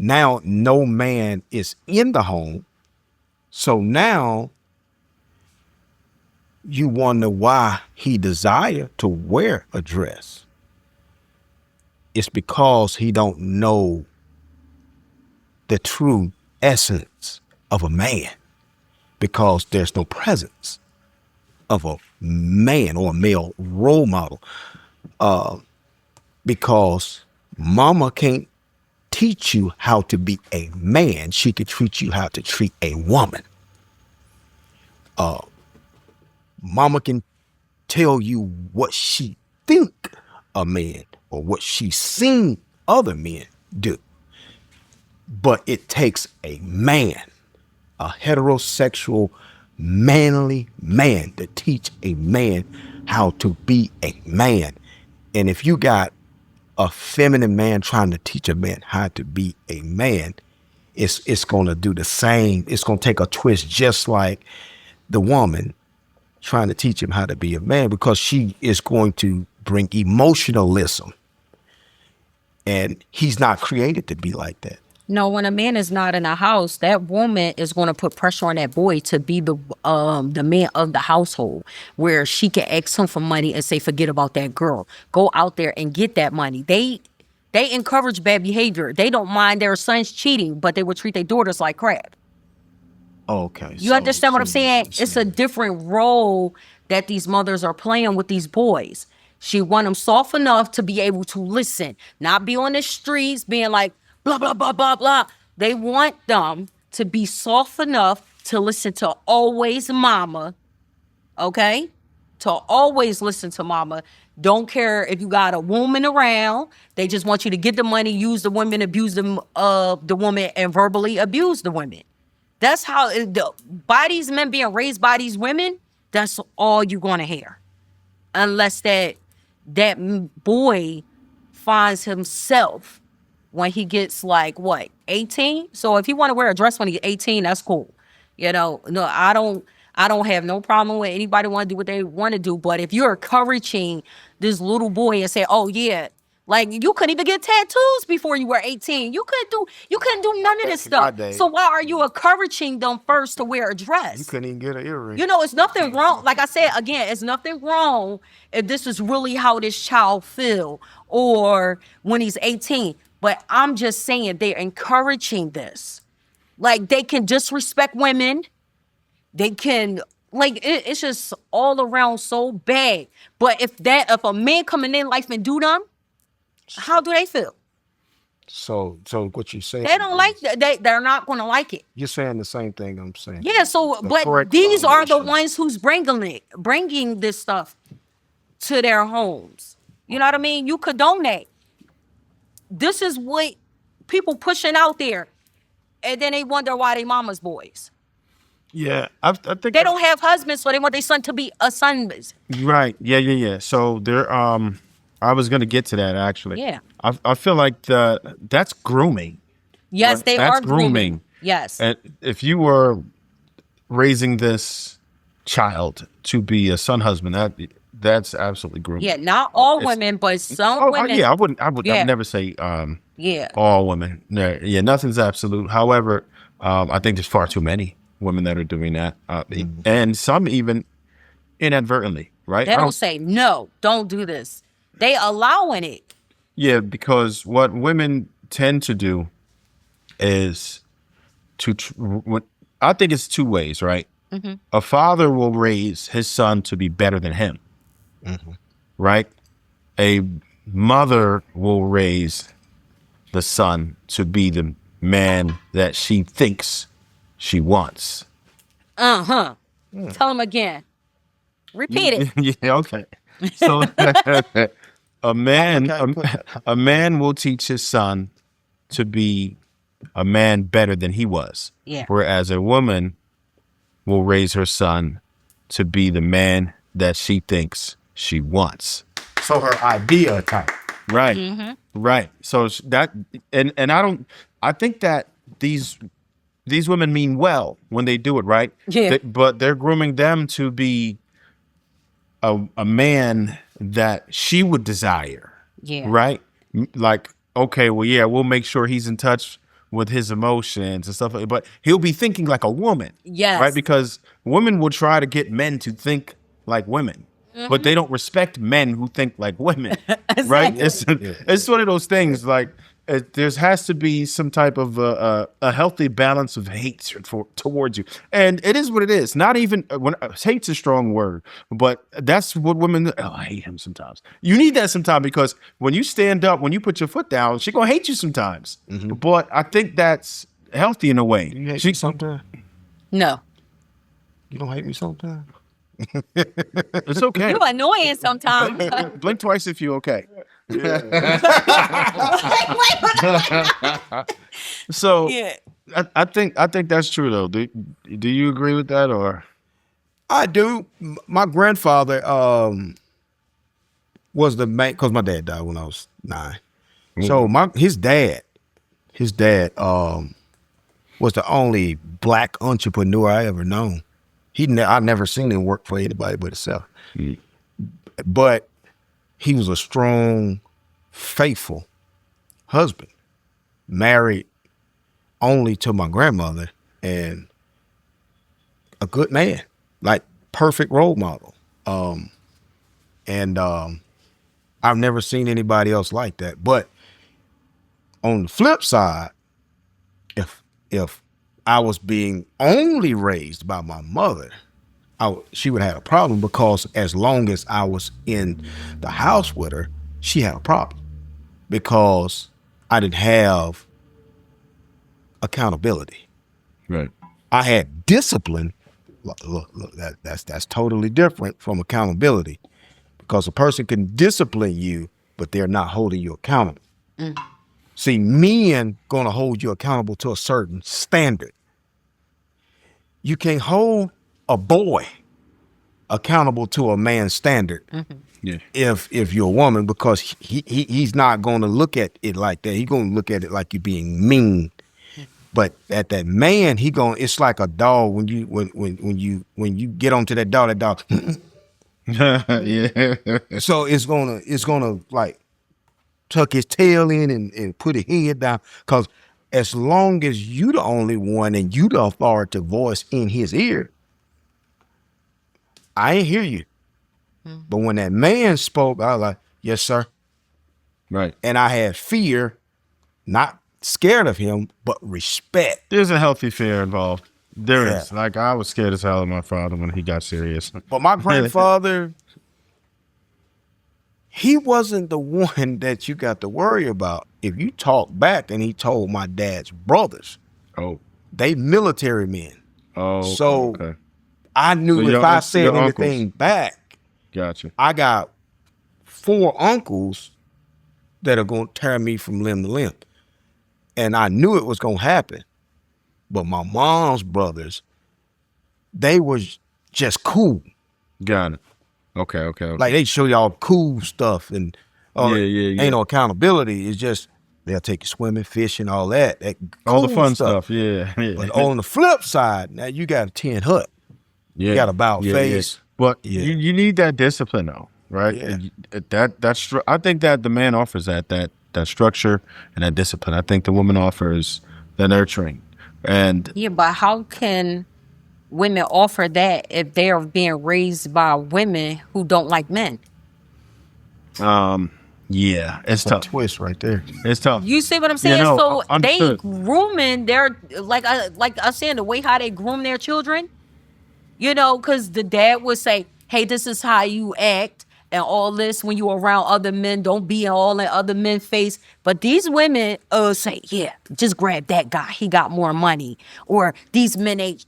Now no man is in the home. So now you wonder why he desire to wear a dress. It's because he don't know the true essence of a man, because there's no presence of a man or a male role model. Because mama can't teach you how to be a man. She can teach you how to treat a woman. Mama can tell you what she think a man or what she's seen other men do. But it takes a man, a heterosexual, manly man, to teach a man how to be a man. And if you got a feminine man trying to teach a man how to be a man, it's going to do the same. It's going to take a twist, just like the woman trying to teach him how to be a man, because she is going to bring emotionalism, and he's not created to be like that. No, when a man is not in a house, that woman is going to put pressure on that boy to be the man of the household, where she can ask him for money and say, forget about that girl. Go out there and get that money. They encourage bad behavior. They don't mind their sons cheating, but they would treat their daughters like crap. Okay. You understand what I'm saying? It's a different role that these mothers are playing with these boys. She want them soft enough to be able to listen, not be on the streets being like, blah, blah, blah, blah, blah. They want them to be soft enough to listen to always mama, okay? To always listen to mama. Don't care if you got a woman around. They just want you to get the money, use the women, abuse the woman, and verbally abuse the women. That's how, by these men being raised by these women, that's all you're going to hear. Unless that boy finds himself when he gets like, 18? So if he want to wear a dress when he's 18, that's cool. No, I don't have no problem with anybody want to do what they want to do. But if you're encouraging this little boy and say, oh yeah, like you couldn't even get tattoos before you were 18. You couldn't do none of this stuff. So why are you encouraging them first to wear a dress? You couldn't even get an earring. It's nothing wrong. Like I said, again, it's nothing wrong if this is really how this child feel or when he's 18. But I'm just saying they're encouraging this. Like they can disrespect women. They can, it's just all around so bad. But if a man coming in life and do them, how do they feel? So what you're saying? They don't like that. They're not going to like it. You're saying the same thing I'm saying. Yeah. So, but these are the ones who's bringing this stuff to their homes. You know what I mean? You condone that. This is what people pushing out there, and then they wonder why they mama's boys. Yeah, I think they don't have husbands, so they want their son to be a son. Right. Yeah. So there. I was going to get to that actually. Yeah. I feel like that's grooming. Yes, right? they that's are grooming. Yes. And if you were raising this child to be a son husband, that's absolutely grooming. Yeah, not all women, but some women. Yeah, I'd never say all women. Yeah, nothing's absolute. However, I think there's far too many women that are doing that, and some even inadvertently. Right? They don't say no, don't do this. They allowing it. Yeah, because what women tend to do is I think it's two ways, right? Mm-hmm. A father will raise his son to be better than him, right? A mother will raise the son to be the man that she thinks she wants. Tell him again. Repeat it. Yeah, okay. So a man will teach his son to be a man better than he was. Yeah. Whereas a woman will raise her son to be the man that she thinks she wants. So her idea type. Right. Mm-hmm. Right. So that and I think that these women mean well when they do it, right? Yeah. But they're grooming them to be a man that she would desire. Yeah. Right? Like, okay, well, yeah, we'll make sure he's in touch with his emotions and stuff. But he'll be thinking like a woman. Yes. Right? Because women will try to get men to think like women. But they don't respect men who think like women, right? It's one of those things. Like there has to be some type of a healthy balance of hate towards you, and it is what it is. Not even when hate's a strong word, but that's what women. Oh, I hate him sometimes. You need that sometimes because when you stand up, when you put your foot down, she gonna hate you sometimes. But I think that's healthy in a way. You hate me sometimes? No. You don't hate me sometimes? It's okay. You're annoying sometimes. Blink twice if you're okay. So Yeah. I think that's true though. Do you agree with that or? I do. My grandfather was the man because my dad died when I was 9. So his dad was the only black entrepreneur I ever known. I never seen him work for anybody but himself. But he was a strong, faithful husband, married only to my grandmother, and a good man, like perfect role model. I've never seen anybody else like that. But on the flip side, if I was being only raised by my mother, she would have a problem because as long as I was in the house with her, she had a problem because I didn't have accountability. Right. I had discipline. Look, that's totally different from accountability because a person can discipline you, but they're not holding you accountable. See, men gonna hold you accountable to a certain standard. You can't hold a boy accountable to a man's standard if you're a woman because he's not going to look at it like that. He's going to look at it like you're being mean. But at that man, it's like a dog when you get onto that dog. Yeah. So it's gonna like tuck his tail in and put his head down because as long as you the only one and you the authoritative voice in his ear, I ain't hear you. But when that man spoke, I was like, yes, sir. Right. And I had fear, not scared of him, but respect. There's a healthy fear involved. There Yeah. is. Like I was scared as hell of my father when he got serious. But my grandfather, he wasn't the one that you got to worry about. If you talk back, and he told my dad's brothers, Oh. they military men. Oh. So okay. I knew So if I said your anything uncles. back, Gotcha. I got 4 uncles that are going to tear me from limb to limb. And I knew it was going to happen. But my mom's brothers, they was just cool. Got it. Okay. Like they show y'all cool stuff and Yeah. ain't no accountability. It's just they'll take you swimming, fishing, all that. All the cool fun stuff. Yeah. But on the flip side, now you got a tin hut. Yeah. You got a about face. Yeah. But Yeah. you need that discipline though, right? Yeah. That's I think that the man offers that structure and that discipline. I think the woman offers the nurturing. And Yeah, but how can women offer that if they are being raised by women who don't like men? yeah, it's A tough. twist right there. It's tough. You see what I'm saying? Yeah, no, So they understood. grooming their like I saying the way how they groom their children. You know, because the dad would say, "Hey, this is how you act." And all this when you around other men, don't be all in other men's face. But these women say, yeah, just grab that guy. He got more money. Or these men ain't,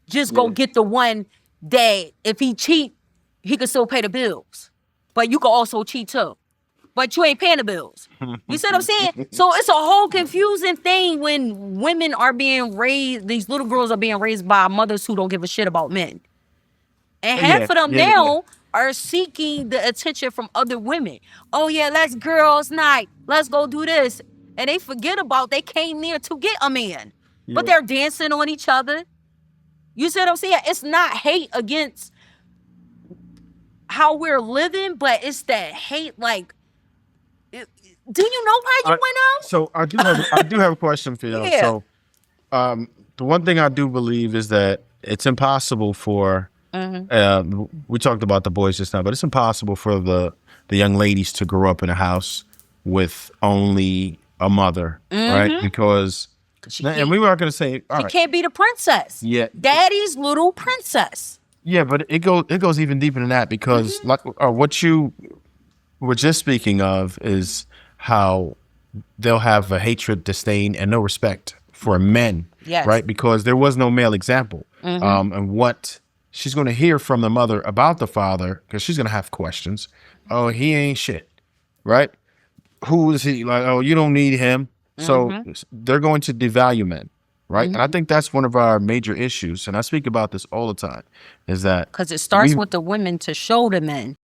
just go get the one that if he cheat, he can still pay the bills. But you can also cheat too. But you ain't paying the bills. You see what I'm saying? So it's a whole confusing thing when women are being raised, these little girls are being raised by mothers who don't give a shit about men. And half of them now are seeking the attention from other women. Oh yeah, let's girls' night. Let's go do this. And they forget about they came there to get a man. But they're dancing on each other. You see what I'm saying? It's not hate against how we're living, but it's that hate Do you know why you went out? So I do have a question for y'all. Yeah. So the one thing I do believe is that it's impossible for we talked about the boys just now, but it's impossible for the young ladies to grow up in a house with only a mother, right? Because and we were going to say, all She right, can't be the princess. Yeah. Daddy's little princess. yeah, but it goes even deeper than that because like what you were just speaking of is how they'll have a hatred, disdain, and no respect for men, Yes. right? Because there was no male example, and what she's going to hear from the mother about the father, because she's going to have questions. Oh, he ain't shit, right? Who is he? Like, oh, you don't need him. So they're going to devalue men, right? And I think that's one of our major issues, and I speak about this all the time, is that Because it starts with the women to show the men.